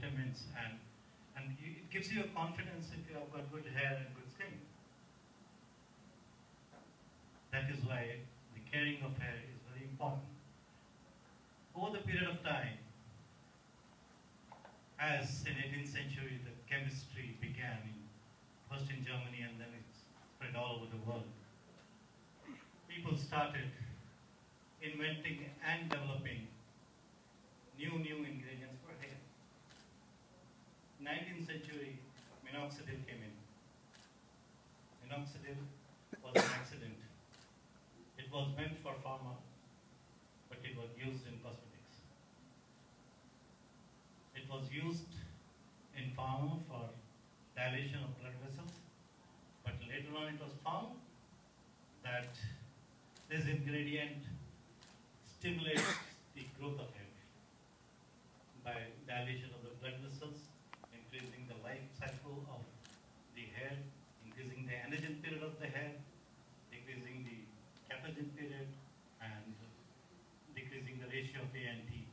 vitamins, and it gives you a confidence if you have got good hair and good skin. That is why the caring of hair is very important. Over the period of time, as in 18th century the chemistry began, first in Germany and then it spread all over the world, people started inventing and developing new ingredients for hair. 19th century, minoxidil came in. Minoxidil was an accident. It was meant for pharma, but it was used in cosmetics. It was used in pharma for dilation of blood vessels, but later on it was found that this ingredient stimulates the growth of hair by dilation of the blood vessels, increasing the life cycle of the hair, increasing the anagen period of the hair, decreasing the catagen period, and decreasing the ratio of A and T.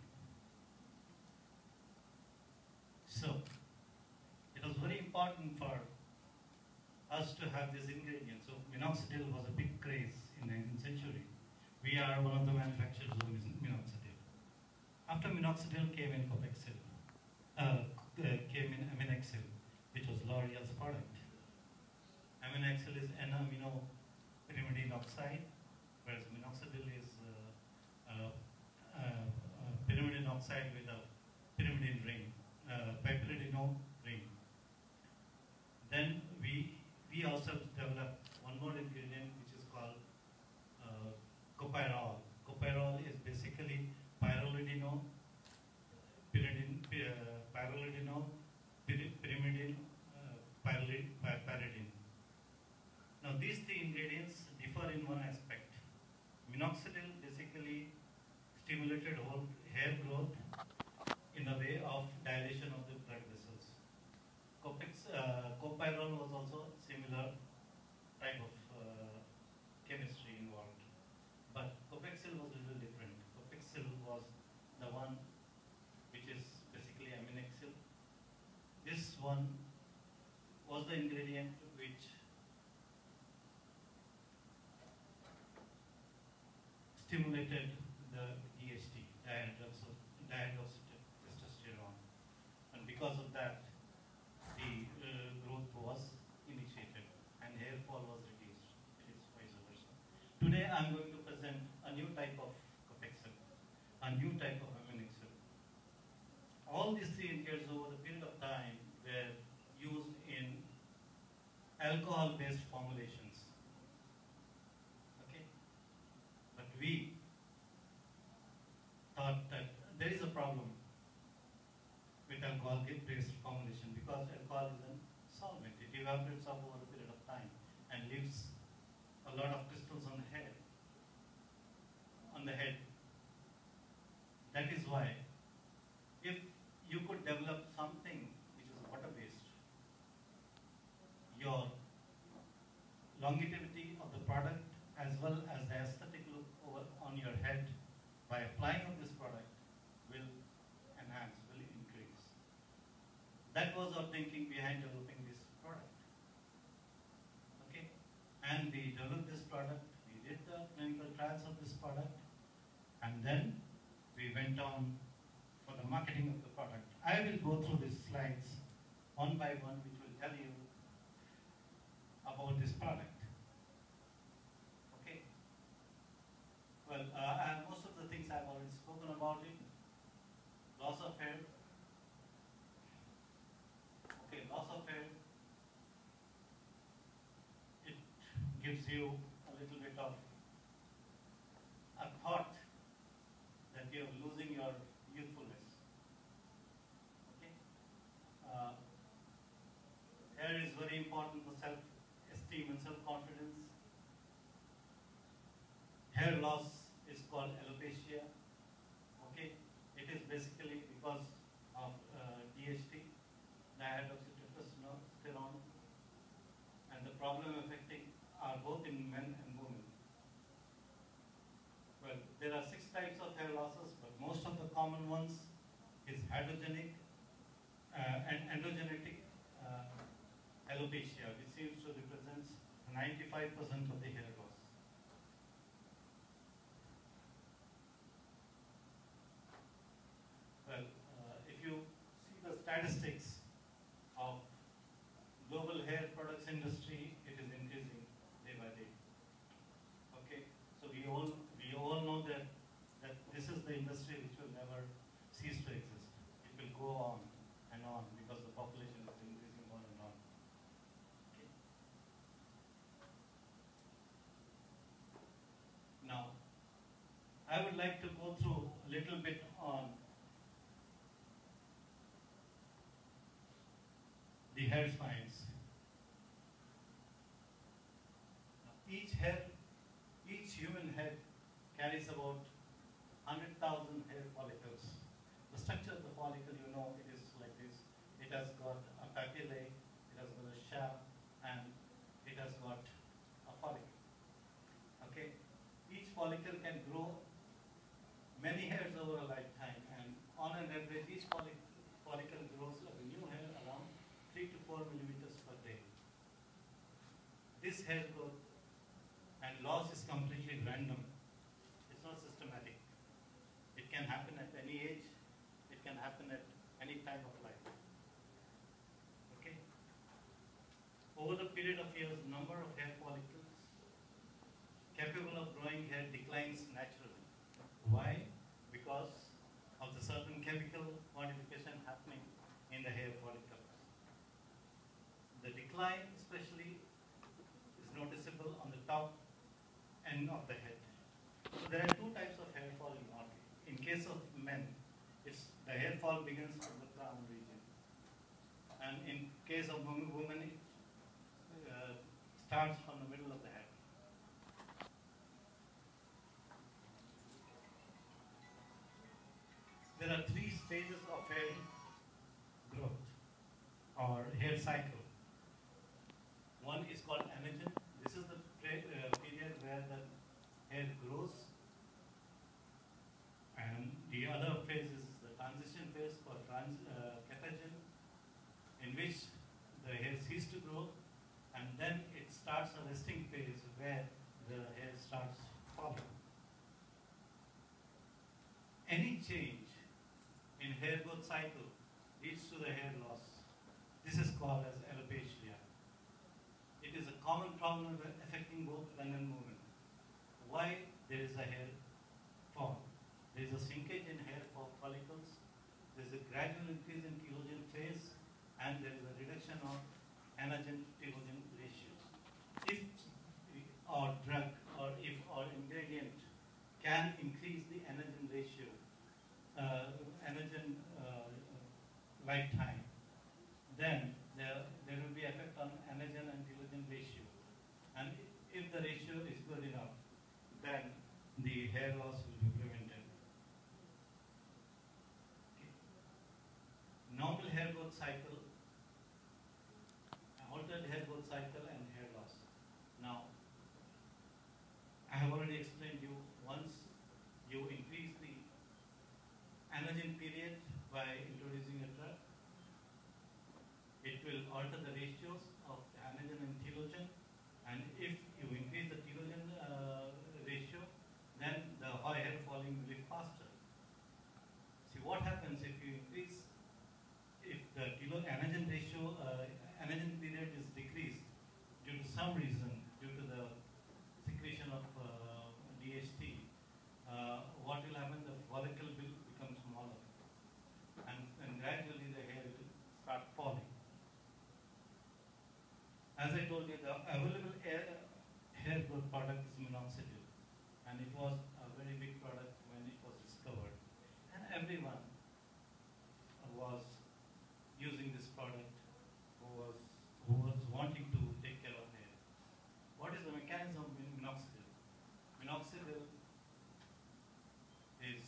So, it was very important for us to have this ingredient. So, minoxidil was a big craze in the 19th century. We are one of the manufacturers of minoxidil. After minoxidil came in Copexil, came in aminexil, which was L'Oreal's product. Aminexil is N-amino pyrimidine oxide, whereas minoxidil is pyrimidine oxide with a pyrimidine ring, piperidinone ring. Then we also developed one more ingredient which is called copyrol. Copyrol is basically pyrrolidinone, pyrimidine, pyridine. Now these three ingredients differ in one aspect. Minoxidil basically stimulated whole hair growth in the way of dilation of the blood vessels. Copyrol was also similar type of chemistry involved. But Copexil was a little different. Copexil was the one which is basically aminexil. This one was the ingredient which stimulated the DHT, dihydroxytestosterone. And because of that, the growth was initiated and hair fall was reduced. It is vice versa. Today I am going to present a new type of Copexil, a new type of aminexil. All these three ingredients over the period of time were used in alcohol-based formulations. Okay? But we thought that there is a problem with alcohol-based formulation because alcohol is a solvent. It evaporates off over a period of time and leaves a lot of crystals on the hair, on the head. That is why if you could develop something which is water-based, your longevity of the product as well as the aesthetic look on your head by applying of this product will enhance, will increase. That was our thinking behind developing this product. Okay? And we developed this product, we did the clinical trials of this product, and then we went on for the marketing of the product. I will go through these slides one by one, which will tell you about this product. Okay. Well, most of the things I've already spoken about it. Loss of hair. Okay, loss of hair. It gives you a little bit of a thought that you're losing your youthfulness. Okay. Hair is very important for self-esteem and self-confidence. Hair loss is called alopecia. Okay, it is basically because of DHT, dihydroxytestosterone, and the problem affecting are both in men and women. Well, there are 6 types of hair losses, but most of the common ones is androgenic androgenetic alopecia, which seems to represent 95% of the hair loss. Well, if you see the statistics of global hair products industry, it is increasing day by day. Okay, so we all know that this is the industry which will never cease to exist. It will go on and on because the population is increasing on and on. Okay. Now, I would like to go through a little bit on the hair spines. Each human head carries about 100,000 hair follicles. The structure of the follicle, you know, it is like this. It has got a papillae, it has got a shaft, and it has got a follicle. Okay, each follicle can grow many hairs over a lifetime, and on an average, each follicle grows a new hair around 3 to 4 millimeters per day. This hair growth and loss is completely random. It's not systematic. It can happen at any age. It can happen at any time of life. Okay. Over the period of years, number of hair follicles capable of growing hair declines naturally. Why? Because of the certain chemical modification happening in the hair follicles. The decline especially is noticeable on the top end of the head. So there are two types of hair fall in body. In case of men, the hair fall begins from the crown region. And in case of women, it starts from the middle of the head. There are 3 stages of hair growth or hair cycle. One is called anagen. This is the period where the hair grows, and the other phase is the transition phase called catagen, in which the hair ceases to grow, and then it starts a resting phase where the hair starts falling. Any change in hair growth cycle leads to the hair loss. This is called as alopecia. It is a common problem affecting both men and women. Why there is a hair fall? There is a shrinkage in hair follicles, there is a gradual increase in telogen phase, and there is a reduction of anagen to telogen ratios. If our drug or if our ingredient can increase the anagen ratio, anagen lifetime, then there will be effect on anagen and telogen ratio. And if the ratio is good enough, then the hair loss will be prevented. Okay. Normal hair growth cycle, altered hair growth cycle, and hair loss. Now, I have already explained you, once you increase the anagen period by introducing a drug, it will alter the ratios of the anagen and telogen, and if you increase the telogen ratio, then the hair falling will be faster. See what happens if you increase, if the anagen ratio, anagen period is decreased due to some reason, due to the secretion of DHT, what will happen? The follicle will become smaller, and gradually the hair will start falling. As I told you, the available hair growth product is minoxidil, and it was a very big product when it was discovered, and everyone was using this product who was wanting to take care of hair. What is the mechanism of minoxidil? Minoxidil is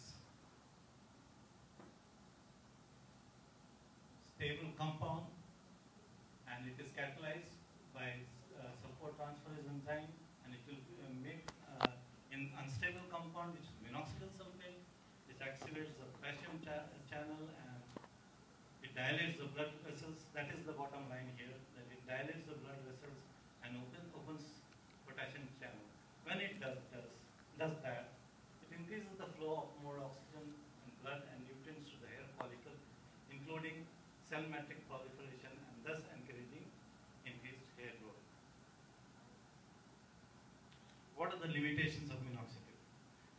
stable compound, and it is catalyzed by sulfur transferase enzyme, and it will make in unstable compound, which is minoxidil sulfate, which activates the potassium channel, and it dilates the blood vessels. That is the bottom line here. That it dilates the blood vessels and opens potassium channel. When it does that, it increases the flow of more oxygen and blood and nutrients to the hair follicle, including cell matrix proliferation, and thus encouraging increased hair growth. What are the limitations of minoxidil?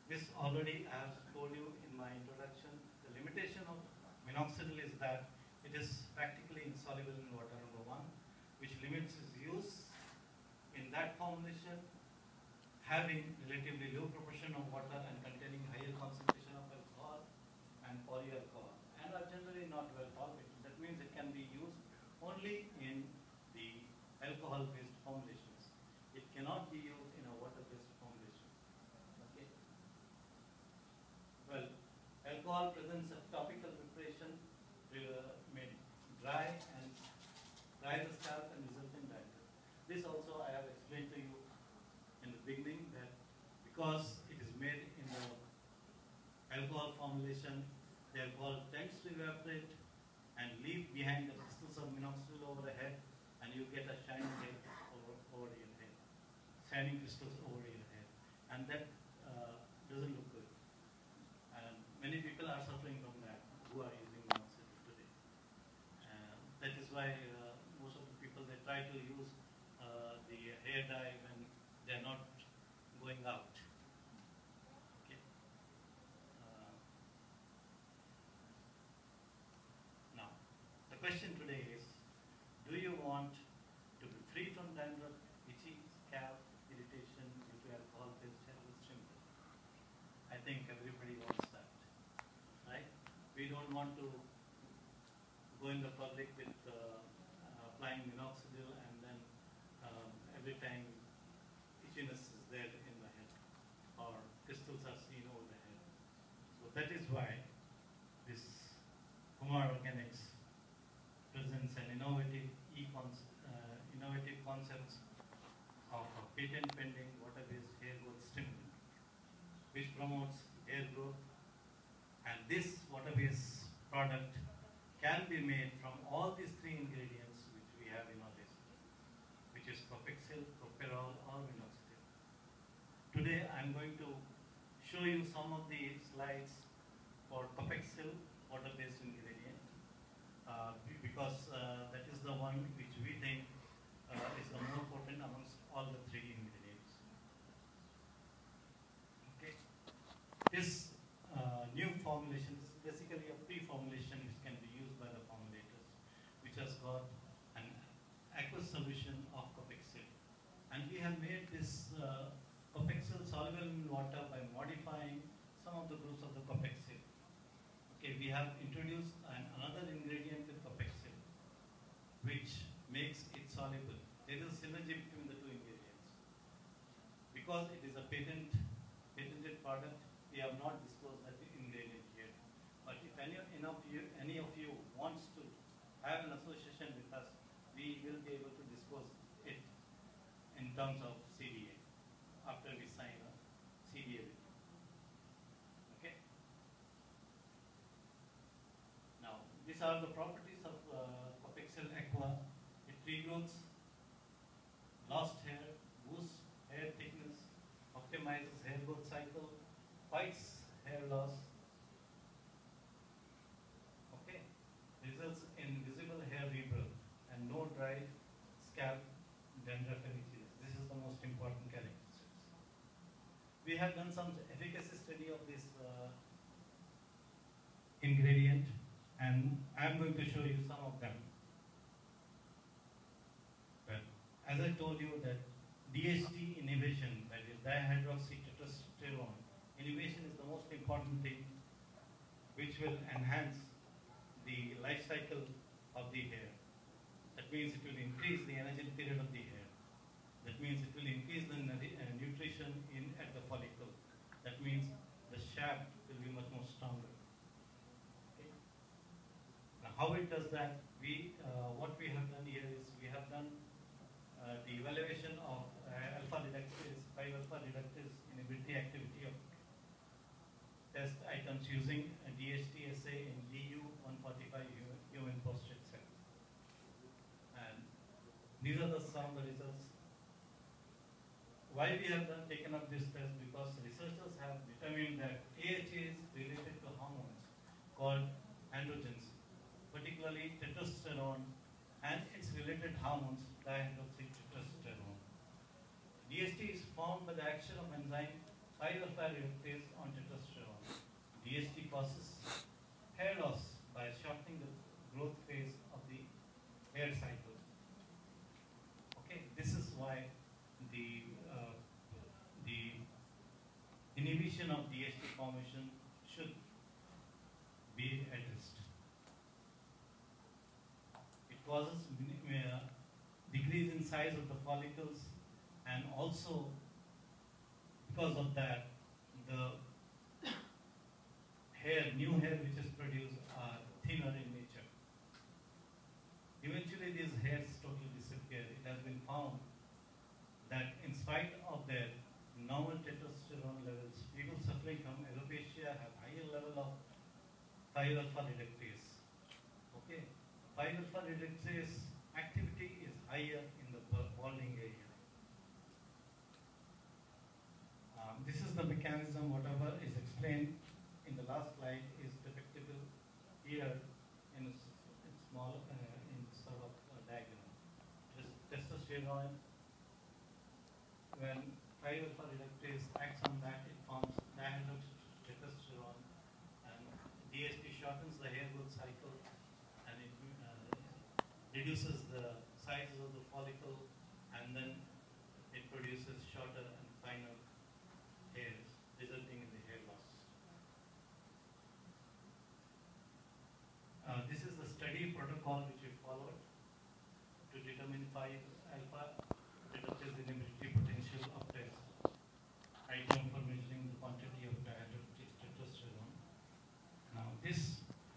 This already I have told you in my introduction. The limitation of minoxidil is that it is practically insoluble in water, number one, which limits its use in that formulation, having relatively low proportion of water and containing higher concentration of alcohol and polyalcohol, and are generally not well tolerated. That means it can be used only in the alcohol-based formulations. It cannot be used in a water-based formulation. Okay. Well, alcohol presents a topical preparation may dry the scalp and result in dandruff. This also I have explained to you in the beginning, that because it is made in the alcohol formulation, the alcohol tends to evaporate and leave behind the crystals of minoxidil over the head, and you get a shining head over your head, shining crystals over your head, and that doesn't look good. And many people are suffering from that who are using minoxidil today. That is why most of the people, they try to use the hair dye when they are not going out. Okay. Now, the question today is, do you want to be free from dandruff, itchy scalp, irritation due to alcohol-based hair removal? I think everybody wants that, right? We don't want to go in the public with applying minoxidil and then every time itchiness is there in the head or crystals are seen over the head. So that is why this Kumar Organics presents an innovative concepts of a patent pending water-based hair growth stimulant, which promotes hair growth, and this water-based product can be made from all these three ingredients which we have in our list, which is propexil, properol, or minoxidil. Today I am going to show you some of the slides for propexil, water-based ingredient, because that is the one which we think is the more potent amongst all the three ingredients. Okay. This new formulation is basically a pre-formulation which can be used by the formulators, which has got an aqueous solution of propexil. And we have made this propexil soluble in water by modifying some of the groups of the propexil. Okay, we have introduced another ingredient with propexil, which makes it soluble. There is a synergy between the two ingredients. Because it is a patented product, we have not disclosed that ingredient here. But if any of you wants to have an association with us, we will be able to disclose it in terms of CDA after we sign a CDA with you. Okay. Now, these are the properties of propexil aqua. It regrowths lost hair, boosts hair thickness, optimizes hair growth cycle, fights hair loss. Okay, results in visible hair regrowth and no dry scalp, dandruff, and itchiness. This is the most important characteristics. We have done some efficacy study of this ingredient, and I am going to show you some of them. Well, as I told you that DHT inhibition, that is dihydroxytestosterone inhibition, is the most important thing which will enhance the life cycle of the hair. That means it will increase the energy period of the hair. That means it will increase the nutrition at the follicle. That means the shaft will be much more stronger. Okay. Now, how it does that? What we have done here is we have done the evaluation of alpha reductase, 5-alpha reductase inhibitory activity of test items using a DHT assay in DU 145 human on the results. Why we have taken up this test? Because researchers have determined that AHA is related to hormones called androgens, particularly testosterone and its related hormones, dihydroxytestosterone. DHT is formed by the action of enzyme 5-alpha reductase on testosterone. DHT causes hair loss by shortening the growth phase of the hair cycle. Okay, this is why the inhibition of DHT formation should be addressed. It causes decrease in size of the follicles, and also because of that, the new hair which is produced are thinner in nature. Eventually these hairs totally disappear. It has been found that in spite of their normal testosterone levels, people suffering from alopecia have higher level of 5-alpha reductase. Okay, 5-alpha reductase activity is higher in the balding area. This is the mechanism. Whatever is explained in the last slide is depictable here in a small in sort of diagram. Testosterone, when 5-alpha reductase acts on that, it forms dihydrotestosterone, and DHT shortens the hair growth cycle, and it reduces the size of the follicle, and then it produces shorter and finer hairs, resulting in the hair loss. This is the study protocol which we followed to determine 5-alpha reductase inhibitory potential of test. Item for measuring the quantity of testosterone. Now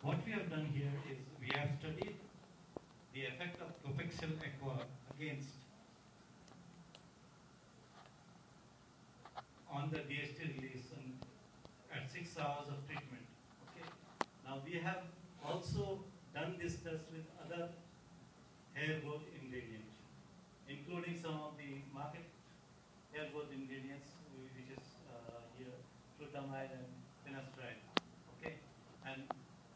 what we have done here is we have studied the effect of Copexel Aqua against on the DHT release at 6 hours of treatment. Okay. Now we have also done this test with other hair growth ingredients, including some of the market hair growth ingredients, which is here, flutamide and finasteride. Okay, and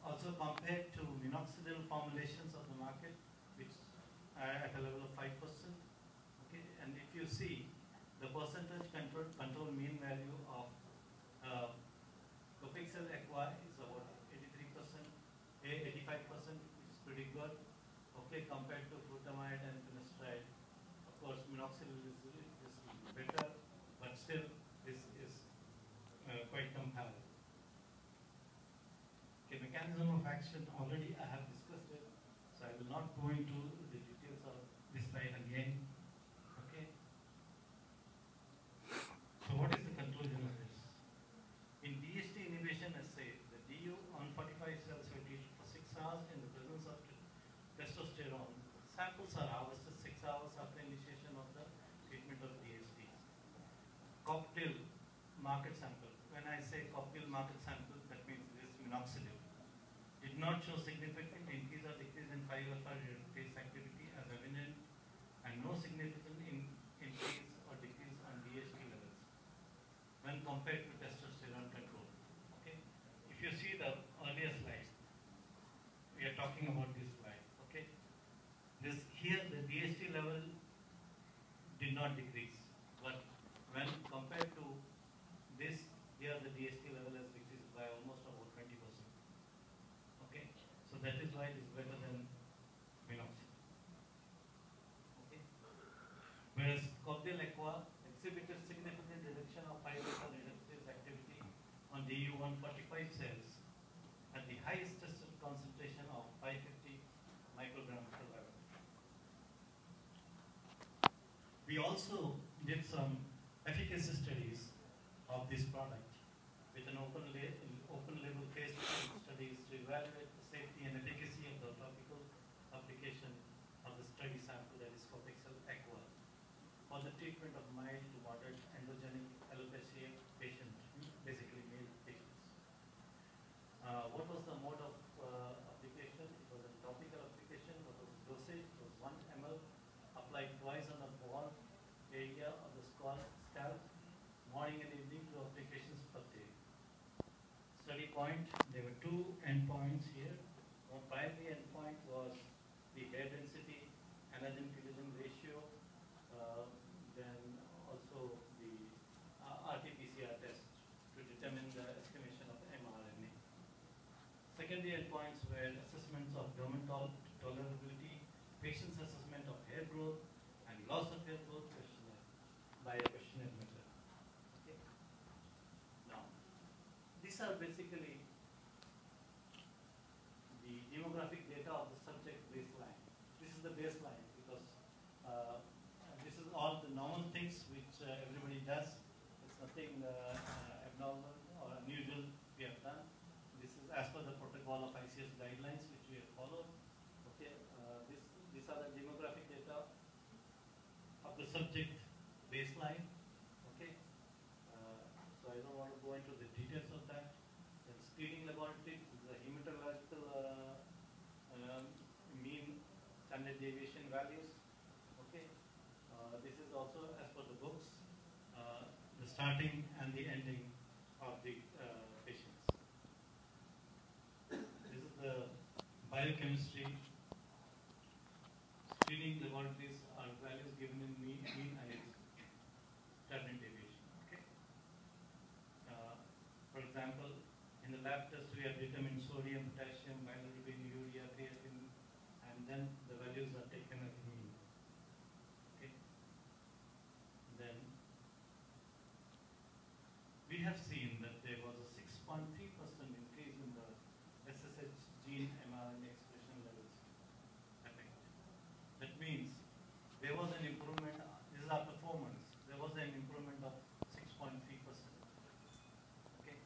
also compared to minoxidil formulations of the market, which are at a level of 5%. Okay, and if you see the percentage control mean value of Copexel Aqua is about 83%, 85%, which is pretty good. Okay, compared to flutamide and finasteride. Of course, minoxidil is better, but still this is quite comparable. Okay, mechanism of action, already I have discussed it, so I will not go into the details of this slide again. Okay. So what is the conclusion of this? In DHT inhibition assay, the DU-145 cells were treated for 6 hours in the presence of testosterone. Samples are harvested 6 hours after initiation of the treatment of DHT. Cocktail market sample. When I say cocktail market sample, that means this minoxidil did not show significant increase or decrease in 5-alpha reductase activity as evident, and no significant increase or decrease on DHT levels when compared to testosterone control. Okay, if you see the earlier slide, we are talking about this slide. Okay, here the DHT level did not decrease, but when compared to this, here the DHT level has decreased by almost about 20%. Okay, so that is why it is better than minoxidil. Okay, whereas Cocktail Aqua exhibited significant reduction of 5-alpha reductase activity on DU-145 cells at the highest tested concentration of 550 micrograms per liter. We also did some efficacy studies of this product with an open label phase 2 studies to evaluate the safety and efficacy of the topical application of the study sample, that is Copexel Aqua, for the treatment of mild to moderate androgenic alopecia patients, basically male patients. What was the mode of application? It was a topical application. What was the dosage? It was 1 ml applied twice on a point. There were two endpoints here. One primary endpoint was the hair density, anagen-telogen ratio, then also the RT-PCR test to determine the estimation of mRNA. Secondary endpoints were assessments of government tolerability, patient's assessment of hair growth and loss of hair growth questionnaire by a questionnaire method. Okay. Now, these are basically the demographic data of the subject baseline. This is the baseline because this is all the normal things which everybody does. It's nothing abnormal or unusual we have done. This is as per the protocol of ICS guidelines which we have followed. Okay, these are the demographic data of the subject baseline. Okay, so I don't want to go into the details of that. Then screening laboratory, this is the hematological mean standard deviation values. Okay, this is also as per the books, the starting and the ending of the patients. This is the biochemistry. Screening laboratories are values given in mean and its standard deviation. Okay. For example, in the lab test we have determined sodium, potassium, bilirubin, urea, creatine, and then the values are taken as mean. Okay. Then we have seen that there was a 6.3% increase in the SSH gene mRNA expression levels effect. That means there was an improvement. This is after 4 months. There was an improvement of 6.3%. Okay,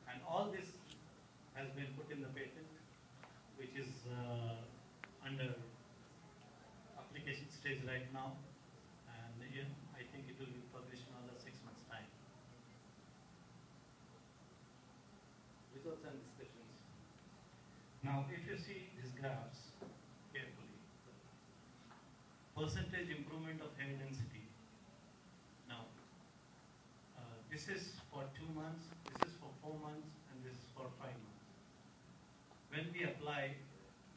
and all this has been put in the patent, which is under application stage right now, and I think it will be published in another 6 months' time. Results and discussions. Now, if you see these graphs carefully, percentage improvement of hair density. Now, this is for 2 months, this is for 4 months, and this is for 5 months. When we apply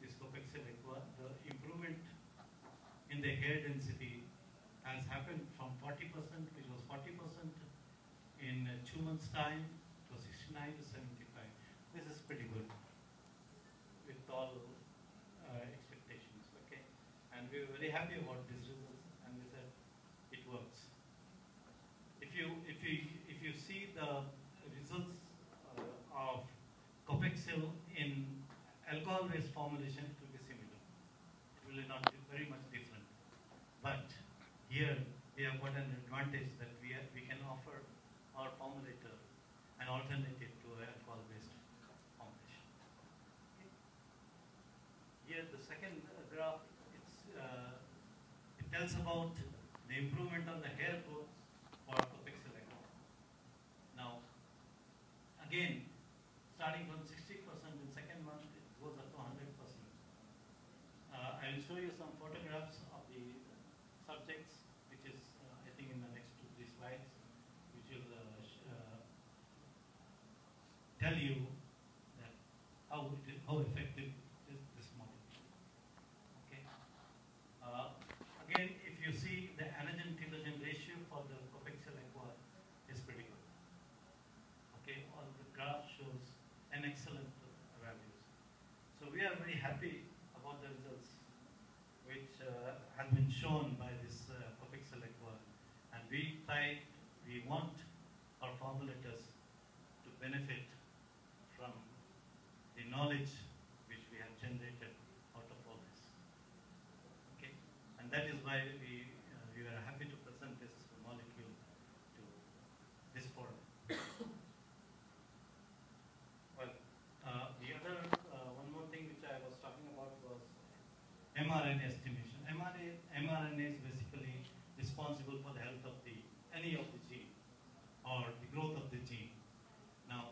this Copexel Aqua, the improvement in the hair density has happened from 40%, which was 40% in 2 months' time, to 69 to 75. This is pretty good with all expectations. Okay, and we were very happy about these results, and we said it works. If you see the results of Copexel in alcohol-based formulation, it will be similar. It will not be very much different. But here we have got an advantage that we can offer our formulator an alternative to alcohol-based formulation. Okay. Here the second graph, it tells about the improvement on the hair growth for Copexel Aqua. Now, again, starting from 60% in second month, it goes up to 100%. I will show you some photographs of the subjects, which is, I think, in the next 2-3 slides, which will tell you that how effective is this molecule. Okay. Again, if you see the anagen-telogen ratio for the Copexel Aqua is pretty good. Okay, all the graph shows an excellent values. So we are very happy about the results which have been shown by this Copexel Aqua, and we want our formulators to benefit from the knowledge which we have generated out of all this. Okay, and that is why we were happy to present this molecule to this forum. Well, the other one more thing which I was talking about was mRNA estimation. mRNA is basically responsible for the health of any of the gene or the growth of the gene. Now,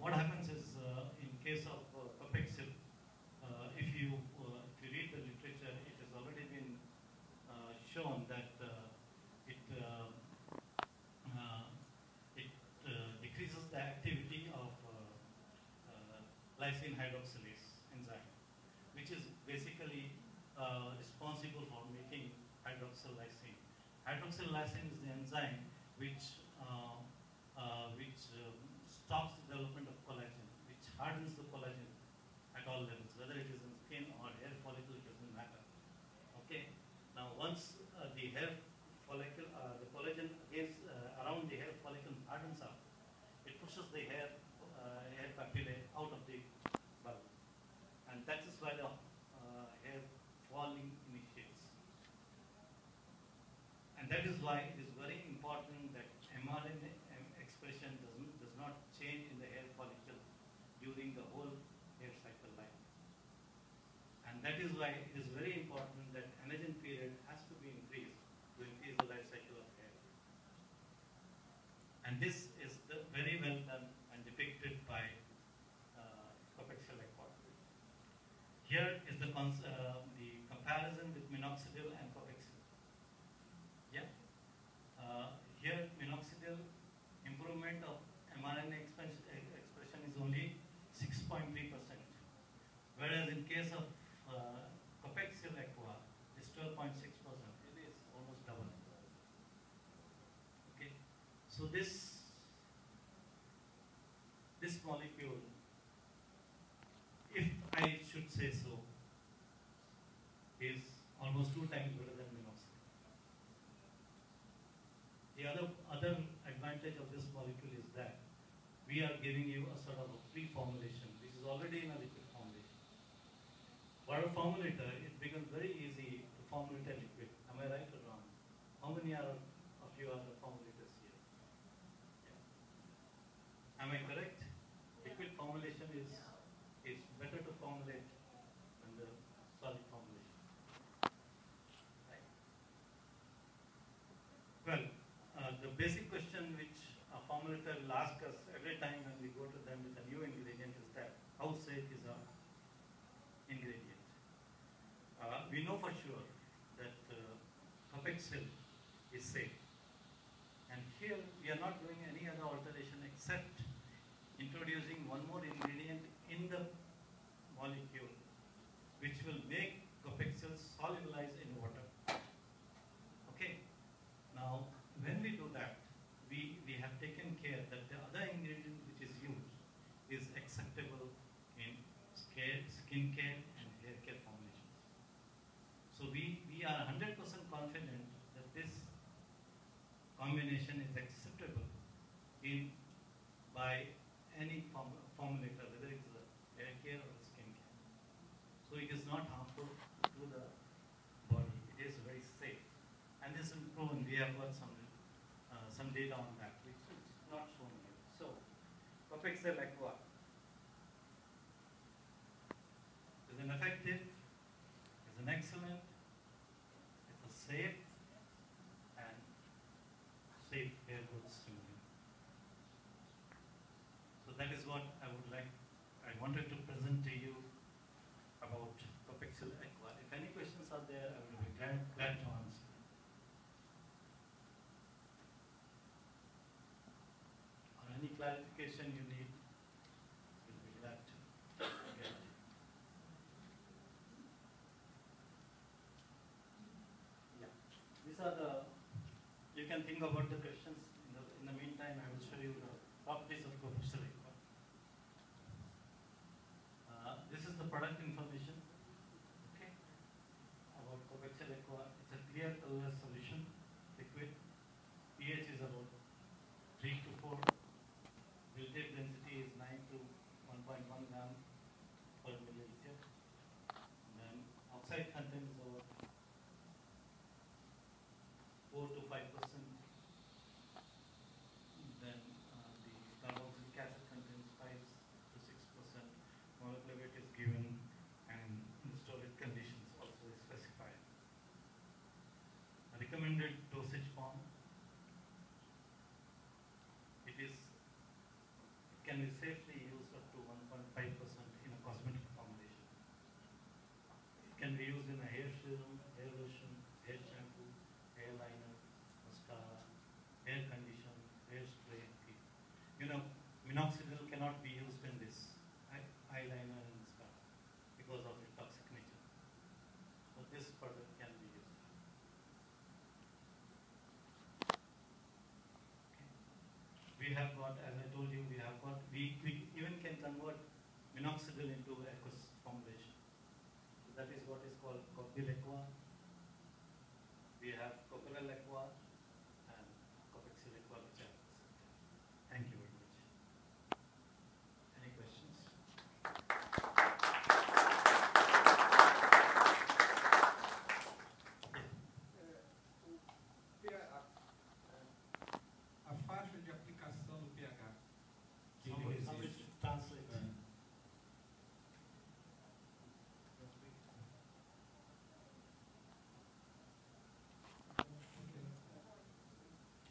what happens is in case of Copexel, if you read the literature, it has already been shown that it decreases the activity of lysine hydroxylase enzyme, which is basically responsible for making hydroxylysine. Hydroxylysine is the enzyme which stops the development of collagen, which hardens the collagen at all levels, whether it is in skin or hair follicle, it doesn't matter. Okay. Now, once the hair follicle, the collagen is around the hair follicle hardens up, it pushes the hair papillae out of the bulb, and that is why the hair falling initiates. And that is why it is very important that mRNA expression does not change in the hair follicle during the whole hair cycle life. And that is why it is very important that anagen period has to be increased to increase the life cycle of hair. And this is very well done and depicted by copaxyl aqua. Here is the comparison with minoxidil and copaxyl. Yeah. Here minoxidil improvement of mRNA expression is only 6.3%, whereas in case of copaxyl aqua is 12.6%. It is almost double. Okay. So this molecule, if I should say so, is almost 2 times better than minoxidil. The other advantage of this molecule is that we are giving you a sort of a pre-formulation, which is already in a liquid formulation. For a formulator, it becomes very easy to formulate a liquid. Am I right or wrong? How many of you are the formulators here? Yeah. Am I correct? Liquid formulation is better to formulate than the solid formulation. Right? Well, the basic question which a formulator will ask us every time when we go to them with a new ingredient is that, how safe is our ingredient? We know for sure that copaxyl is safe. And here we are not doing any other alteration except introducing one more ingredient in the molecule which will make copaxyl solubilize in water. Okay. Now, when we do that, we have taken care that the other ingredient which is used is acceptable in skin care and hair care formulations. So we are 100% confident that this combination is acceptable by any formulator, whether it's a hair care or skin care. So it is not harmful to the body. It is very safe, and this is proven. We have got some data on that, which is not shown here. So, copaxyl aqua is an effective, is an excellent, it's a safe hair growth stimulant. So that is what I wanted to present to you about copaxyl aqua. If any questions are there, I will be glad to answer. Or any clarification you need, we'll be glad to get. Yeah. These are you can think about the questions. In the meantime, I will show you the properties of copaxyl aqua. This is the product information. Okay. About copaxyl aqua, it's a clear colorless solution, liquid. pH is about 3 to 4. Relative density is 9 to 1.1 gram per milliliter. Then oxide content is about 4 to 5%. Then the carboxylic acid contains 5 to 6%. Molecular weight is given, and the storage conditions also is specified. A recommended dosage form. It can be safely used up to 1.5% in a cosmetic formulation. It can be used in a hair serum, hair lotion, hair shampoo, hair liner, mascara, hair conditioner, hair spray. You know, minoxidil cannot be used in this eyeliner have got, as I told you, we even can convert minoxidil into aqueous formulation. So that is what is called Cocktail Aqua. We have Coconut Aqua and Copexil Aqua, which are. Thank you very much. Any questions? A faixa de aplicação do pH. Somebody should translate.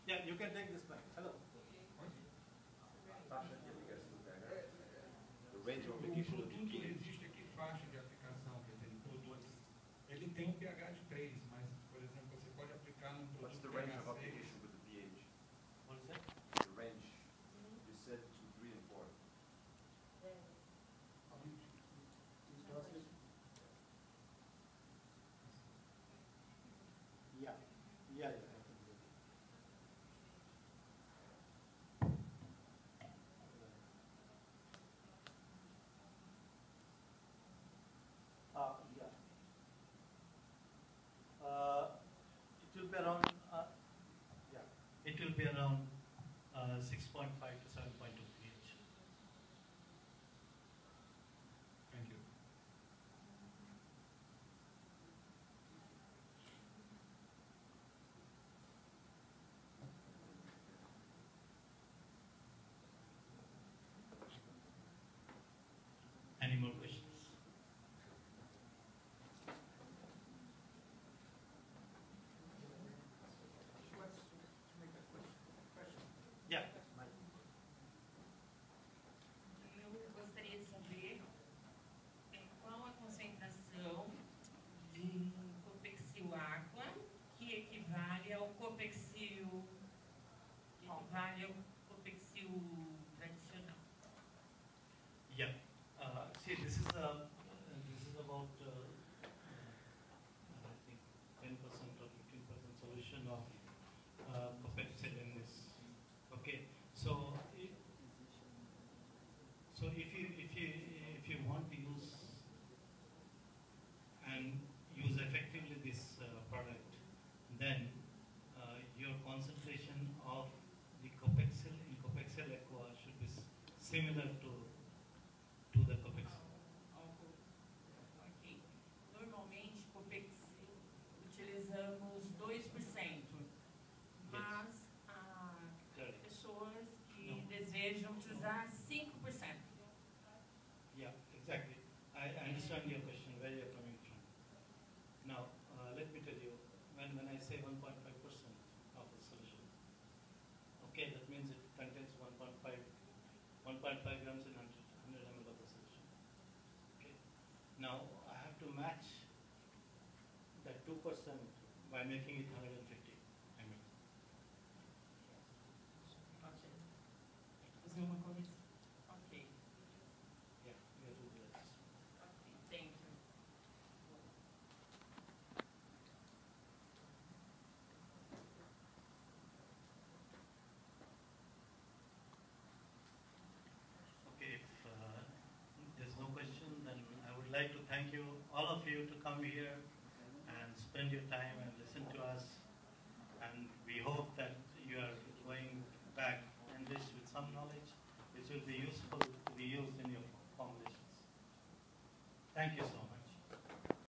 Yeah, you can take this back. Hello. O produto existe aqui faixa de aplicação, quer dizer, em produtos. Ele tem um pH de 3, mas, por exemplo, você pode aplicar num What's produto the range pH of 6. application with the pH? What is that? The range. You said to 3 and 4. Yeah. Yeah. Yeah. It will be around. Yeah. It will be around 6.5 to 7.2 pH. Thank you. Any more questions? Yeah. Eu gostaria de saber qual a concentração de Copexil Aqua que equivale ao Copexil tradicional. Yeah. See, this is about I think 10% or 15% solution of Copexil in this. Okay. So if you want to use effectively this product, then your concentration of the Copexil in Copexil Aqua should be similar to the Copexil. Ok. Normalmente, Copexil, utilizamos 2%, mas há pessoas que desejam utilizar 5%. Yeah, exactly. I understand your question, where you're coming from. Now, let me tell you, when I say 1.5% of the solution, okay, that means it contains 1.5 grams in 100 ml of the solution. Okay. Now, I have to match that 2% by making it 150 ml. Ok. Fazer uma correção. Ok. Yeah, you have to do that. Ok. Thank you. Okay, if there's no question, then I would like to thank you, all of you, to come here and spend your time and listen to us. And we hope that you are going back enriched with some knowledge which will be useful to be used in your formulations. Thank you so much.